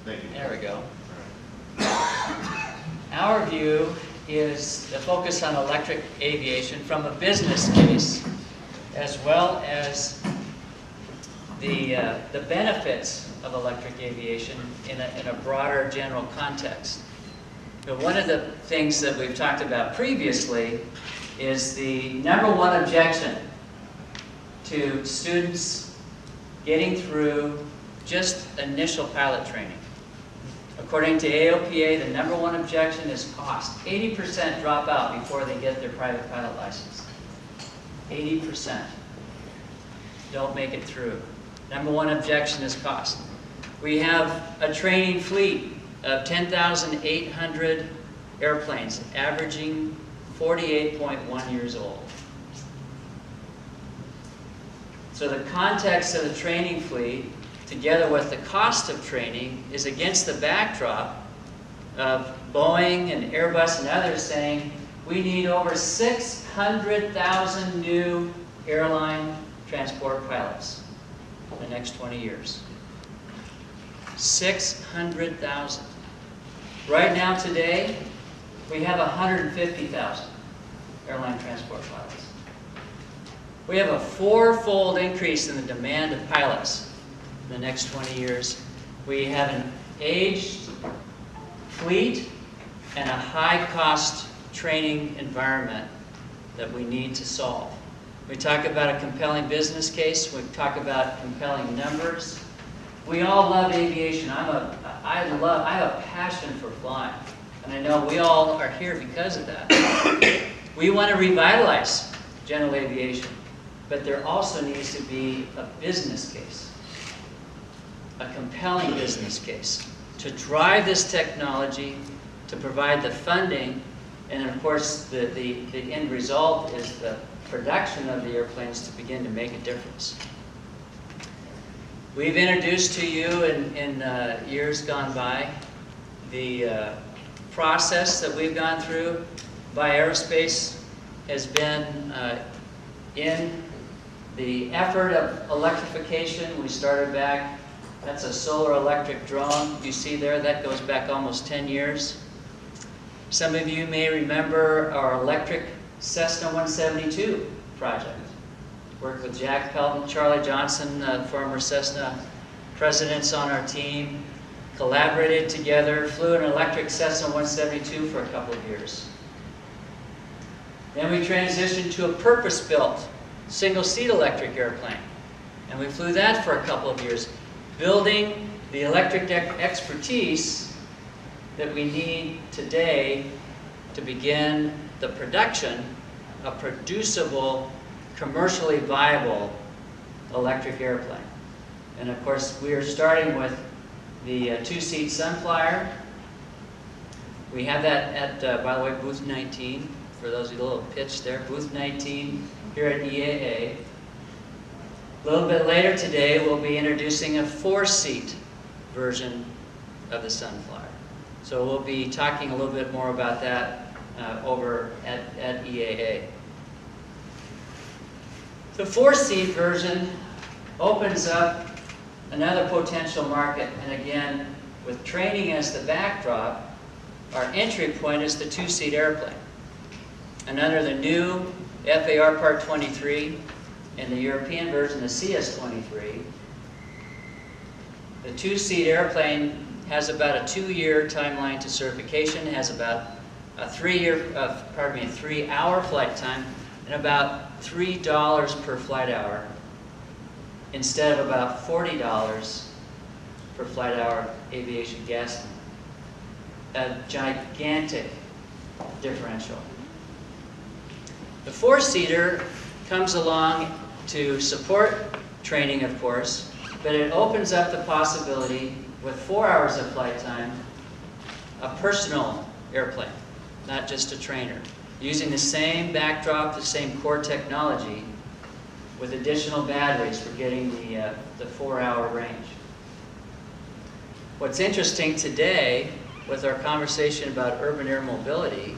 Thank you. There we go. Our view is the focus on electric aviation from a business case, as well as the benefits of electric aviation in a broader general context. But one of the things that we've talked about previously is the #1 objection to students getting through just initial pilot training. According to AOPA, the #1 objection is cost. 80% drop out before they get their private pilot license. 80% don't make it through. #1 objection is cost. We have a training fleet of 10,800 airplanes, averaging 48.1 years old. So the context of the training fleet, together with the cost of training, is against the backdrop of Boeing and Airbus and others saying we need over 600,000 new airline transport pilots in the next 20 years. 600,000. Right now, today, we have 150,000 airline transport pilots. We have a 4-fold increase in the demand of pilots in the next 20 years. We have an aged fleet and a high-cost training environment that we need to solve. We talk about a compelling business case. We talk about compelling numbers. We all love aviation. I have a passion for flying, and I know we all are here because of that. We want to revitalize general aviation, but there also needs to be a business case, a compelling business case to drive this technology, to provide the funding, and of course the end result is the production of the airplanes to begin to make a difference. We've introduced to you in years gone by the process that we've gone through. Bio-Aerospace has been in the effort of electrification. We started back, that's a solar electric drone you see there, that goes back almost 10 years. Some of you may remember our electric Cessna 172 project. Worked with Jack Pelton, Charlie Johnson, former Cessna presidents on our team, collaborated together, flew an electric Cessna 172 for a couple of years. Then we transitioned to a purpose-built single-seat electric airplane, and we flew that for a couple of years, building the electric expertise that we need today to begin the production of producible, commercially viable electric airplane. And of course, we are starting with the 2-seat Sunflyer. We have that at, by the way, booth 19. For those of you, a little pitch there, booth 19 here at EAA. A little bit later today, we'll be introducing a 4-seat version of the Sunflyer. So we'll be talking a little bit more about that over at EAA. The 4-seat version opens up another potential market, and again, with training as the backdrop, our entry point is the 2-seat airplane. And under the new FAR Part 23 and the European version, the CS23, the 2-seat airplane has about a 2-year timeline to certification, has about a 3-hour flight time, and about $3 per flight hour instead of about $40 per flight hour aviation gasoline. A gigantic differential. The 4-seater comes along to support training, of course, but it opens up the possibility with 4 hours of flight time, a personal airplane, not just a trainer, using the same backdrop, the same core technology, with additional batteries for getting the 4-hour range. What's interesting today with our conversation about urban air mobility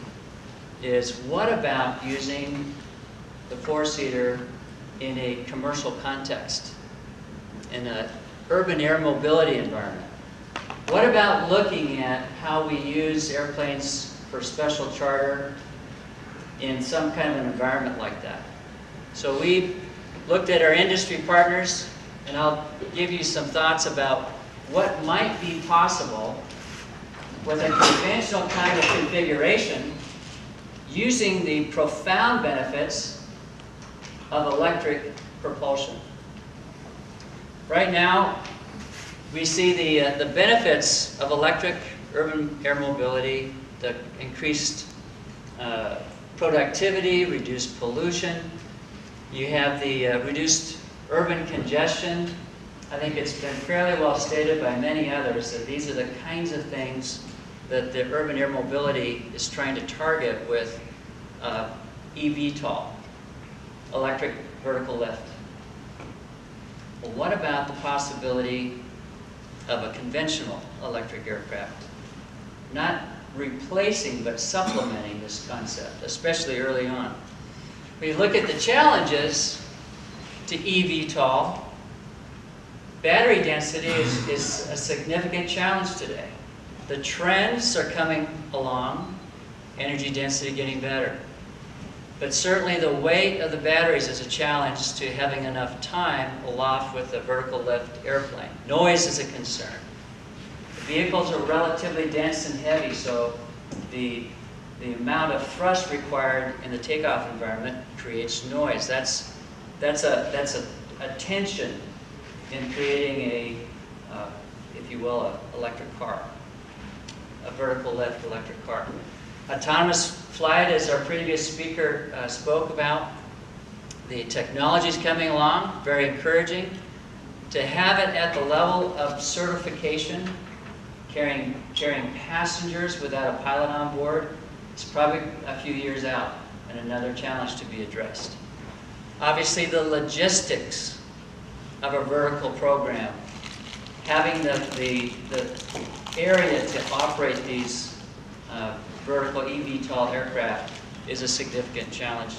is what about using the 4-seater in a commercial context, in an urban air mobility environment? What about looking at how we use airplanes for special charter in some kind of an environment like that? So we looked at our industry partners, and I'll give you some thoughts about what might be possible with a conventional kind of configuration using the profound benefits of electric propulsion. Right now, we see the benefits of electric urban air mobility, the increased productivity, reduced pollution. You have the reduced urban congestion. I think it's been fairly well stated by many others that these are the kinds of things that the urban air mobility is trying to target with eVTOL, electric vertical lift. Well, what about the possibility of a conventional electric aircraft? Not replacing, but supplementing this concept, especially early on. When you look at the challenges to eVTOL, battery density is a significant challenge today. The trends are coming along, energy density getting better. But certainly the weight of the batteries is a challenge to having enough time aloft with a vertical lift airplane. Noise is a concern. The vehicles are relatively dense and heavy, so the amount of thrust required in the takeoff environment creates noise. That's a tension in creating if you will, an electric car, a vertical lift electric car. Autonomous flight, as our previous speaker spoke about, the technology is coming along, very encouraging. To have it at the level of certification, carrying passengers without a pilot on board, it's probably a few years out and another challenge to be addressed. Obviously, the logistics of a vertical program, having the area to operate these vertical eVTOL aircraft is a significant challenge.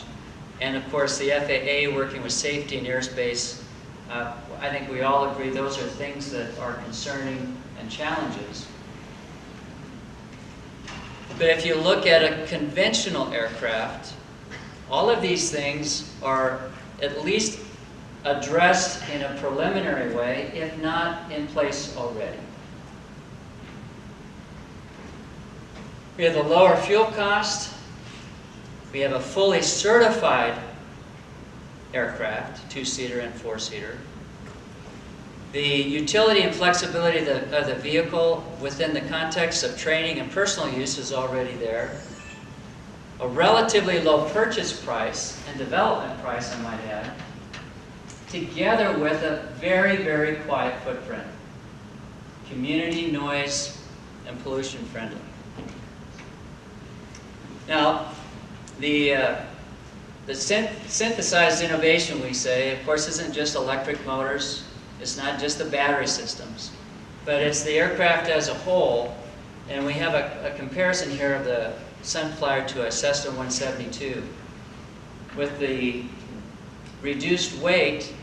And of course, the FAA working with safety in airspace, I think we all agree those are things that are concerning and challenges. But if you look at a conventional aircraft, all of these things are at least addressed in a preliminary way, if not in place already. We have the lower fuel cost. We have a fully certified aircraft, two-seater and four-seater. The utility and flexibility of the vehicle within the context of training and personal use is already there. A relatively low purchase price and development price, I might add, together with a very, very quiet footprint. Community, noise, and pollution friendly. Now, the synthesized innovation, we say, of course, isn't just electric motors. It's not just the battery systems, but it's the aircraft as a whole. And we have a comparison here of the Sunflyer to a Cessna 172. With the reduced weight,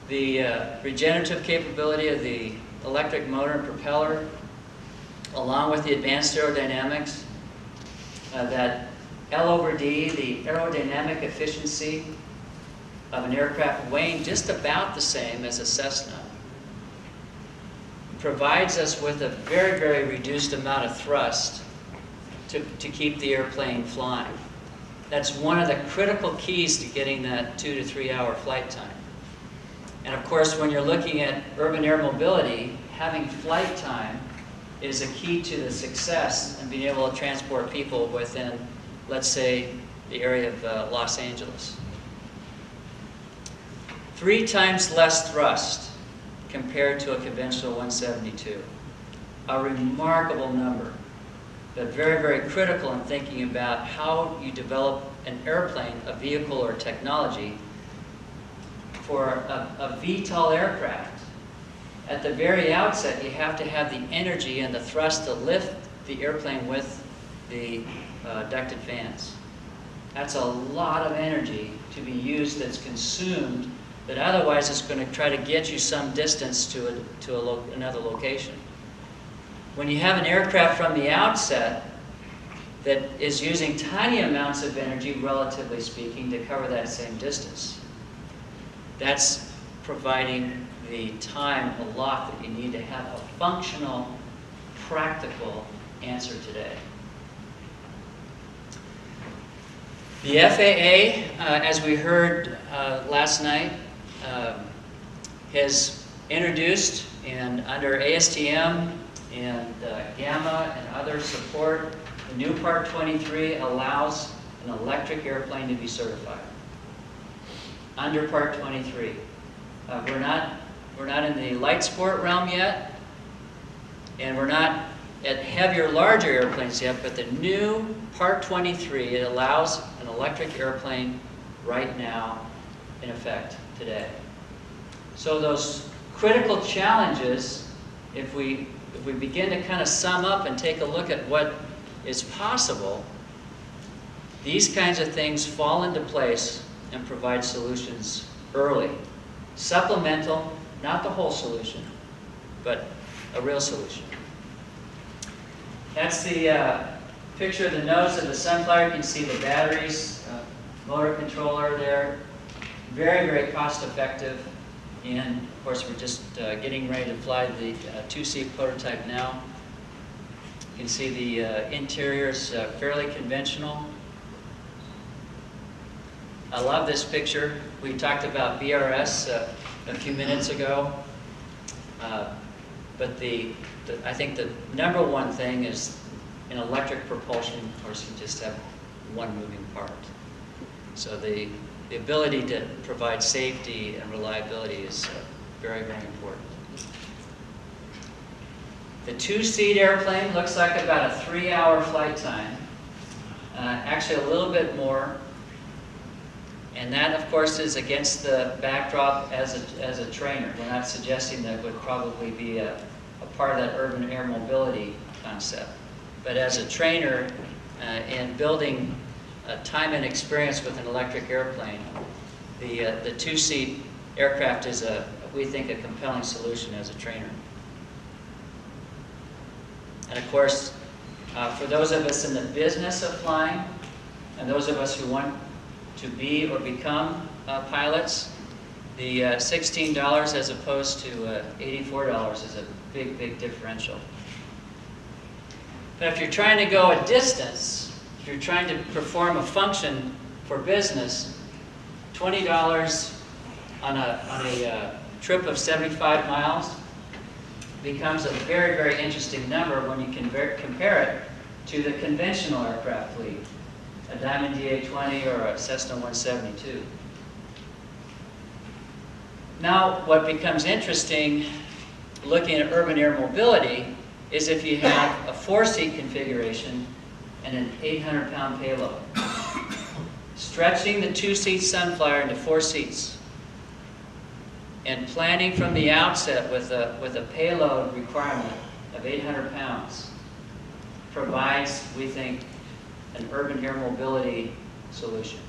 the regenerative capability of the electric motor and propeller, along with the advanced aerodynamics, that L over D, the aerodynamic efficiency of an aircraft weighing just about the same as a Cessna, provides us with a very, very reduced amount of thrust to keep the airplane flying. That's one of the critical keys to getting that 2 to 3 hour flight time. And of course, when you're looking at urban air mobility, having flight time is a key to the success and being able to transport people within, let's say, the area of Los Angeles. 3 times less thrust compared to a conventional 172. A remarkable number, but very, very critical in thinking about how you develop an airplane, a vehicle or technology for a VTOL aircraft. At the very outset, you have to have the energy and the thrust to lift the airplane with the ducted fans. That's a lot of energy to be used that's consumed, that otherwise it's going to try to get you some distance to another location. when you have an aircraft from the outset that is using tiny amounts of energy, relatively speaking, to cover that same distance, that's providing the time, the lock that you need to have a functional, practical answer today. The FAA, as we heard last night, has introduced, and under ASTM and GAMA and other support, the new Part 23 allows an electric airplane to be certified. Under Part 23. We're not in the light sport realm yet, and we're not at heavier, larger airplanes yet, but the new Part 23, it allows an electric airplane right now in effect today. So those critical challenges, if we begin to kind of sum up and take a look at what is possible, these kinds of things fall into place and provide solutions early. Supplemental, not the whole solution, but a real solution. That's the picture of the nose of the Sunflower. You can see the batteries, motor controller there. Very, very cost effective. And of course, we're just getting ready to fly the two-seat prototype now. You can see the interior is fairly conventional. I love this picture. We talked about BRS a few minutes ago. But I think the number one thing is in electric propulsion, of course, you just have one moving part. So the ability to provide safety and reliability is very, very important. The two-seat airplane looks like about a 3-hour flight time. Actually, a little bit more. And that, of course, is against the backdrop as a trainer. We're not suggesting that would probably be a part of that urban air mobility concept. But as a trainer and building time and experience with an electric airplane, the two-seat aircraft is, we think, a compelling solution as a trainer. And of course, for those of us in the business of flying, and those of us who want to be or become pilots, the $16 as opposed to $84 is a big, big differential. But if you're trying to go a distance, if you're trying to perform a function for business, $20 on a trip of 75 miles becomes a very, very interesting number when you can compare it to the conventional aircraft fleet, a Diamond DA-20 or a Cessna 172. Now, what becomes interesting looking at urban air mobility is if you have a 4-seat configuration and an 800-pound payload. Stretching the 2-seat Sunflower into 4 seats and planning from the outset with a payload requirement of 800 pounds provides, we think, an urban air mobility solution.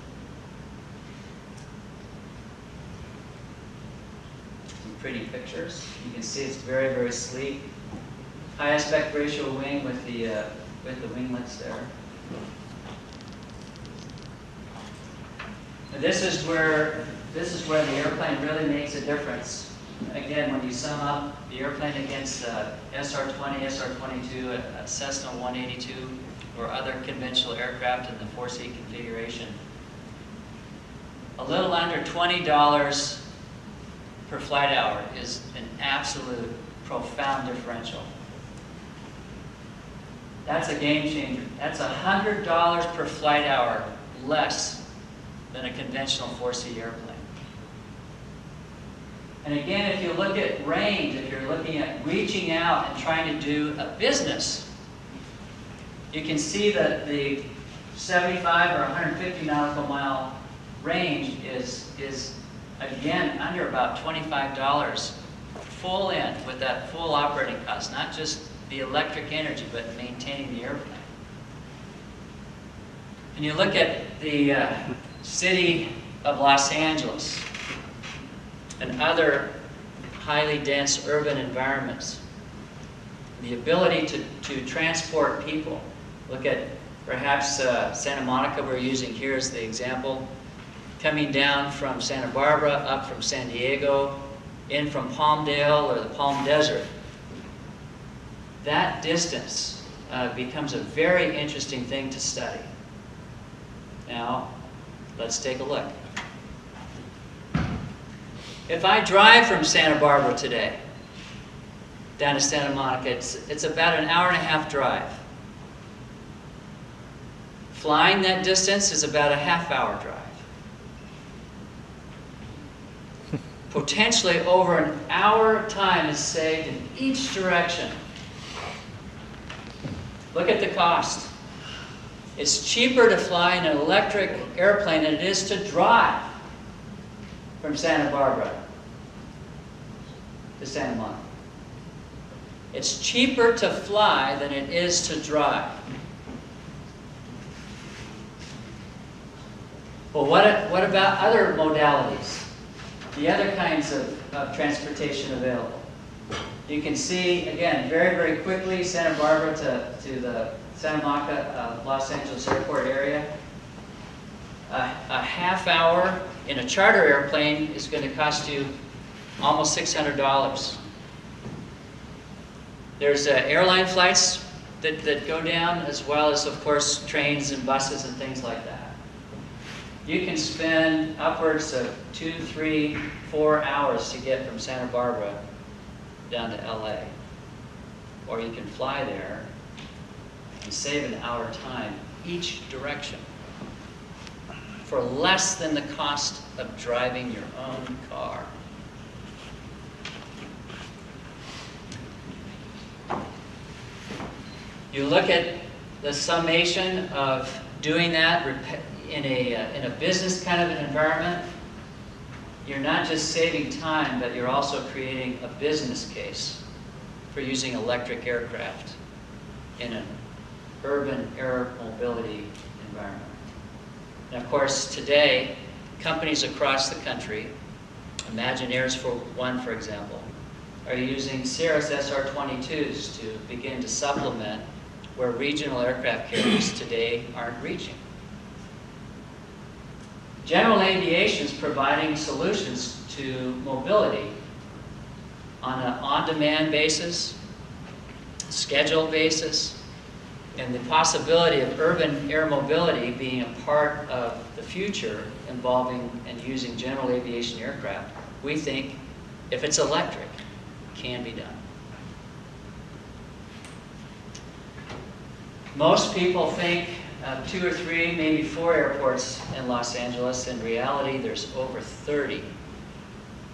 Some pretty pictures. You can see it's very, very sleek. High aspect ratio wing with the winglets there. And this is where the airplane really makes a difference. Again, when you sum up the airplane against SR-20, SR-22, a Cessna 182, or other conventional aircraft in the 4-seat configuration, a little under $20 per flight hour is an absolute profound differential. That's a game changer. That's $100 per flight hour less than a conventional 4-seat airplane. And again, if you look at range, if you're looking at reaching out and trying to do a business, you can see that the 75 or 150 nautical mile range is again under about $25 full in with that full operating cost, not just the electric energy, but maintaining the airplane. And you look at the city of Los Angeles and other highly dense urban environments. the ability to transport people. Look at perhaps Santa Monica we're using here as the example. Coming down from Santa Barbara, up from San Diego, in from Palmdale or the Palm Desert. That distance becomes a very interesting thing to study. Now, let's take a look. If I drive from Santa Barbara today down to Santa Monica, it's about an hour-and-a-half drive. Flying that distance is about a half-hour drive. Potentially over an hour time is saved in each direction. Look at the cost. It's cheaper to fly in an electric airplane than it is to drive from Santa Barbara to Santa Monica. It's cheaper to fly than it is to drive. Well, what about other modalities? The other kinds of transportation available. You can see, again, very, very quickly, Santa Barbara to the Santa Monica, Los Angeles airport area. A half hour in a charter airplane is going to cost you almost $600. There's airline flights that go down, as well as, of course, trains and buses and things like that. You can spend upwards of 2, 3, 4 hours to get from Santa Barbara down to LA. Or you can fly there and save an hour time each direction for less than the cost of driving your own car. You look at the summation of doing that in a business kind of an environment, you're not just saving time, but you're also creating a business case for using electric aircraft in an urban air mobility environment. And of course, today, companies across the country, Imagineers for one, for example, are using Cirrus SR-22s to begin to supplement where regional aircraft carriers today aren't reaching. General aviation is providing solutions to mobility on an on-demand basis, scheduled basis, and the possibility of urban air mobility being a part of the future involving and using general aviation aircraft, we think, if it's electric, can be done. Most people think 2 or 3, maybe 4 airports in Los Angeles. In reality, there's over 30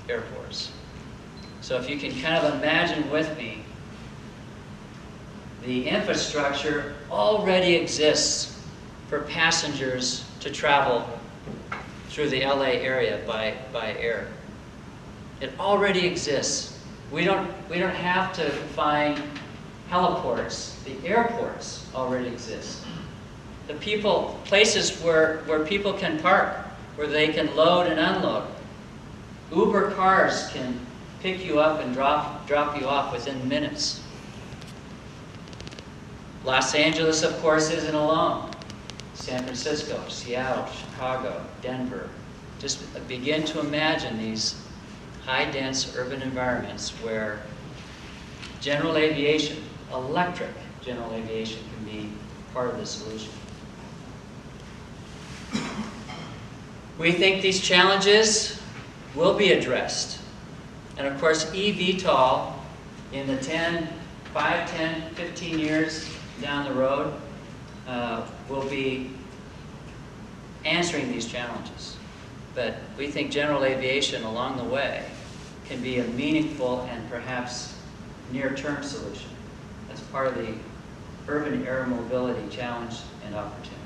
airports. So if you can kind of imagine with me, the infrastructure already exists for passengers to travel through the LA area by air. It already exists. We don't have to find heliports. The airports already exist. The places where people can park, where they can load and unload. Uber cars can pick you up and drop you off within minutes. Los Angeles, of course, isn't alone. San Francisco, Seattle, Chicago, Denver. Just begin to imagine these high-dense urban environments where general aviation, electric general aviation, can be part of the solution. We think these challenges will be addressed. And of course, eVTOL in the 5, 10, 15 years down the road will be answering these challenges. But we think general aviation along the way can be a meaningful and perhaps near-term solution as part of the urban air mobility challenge and opportunity.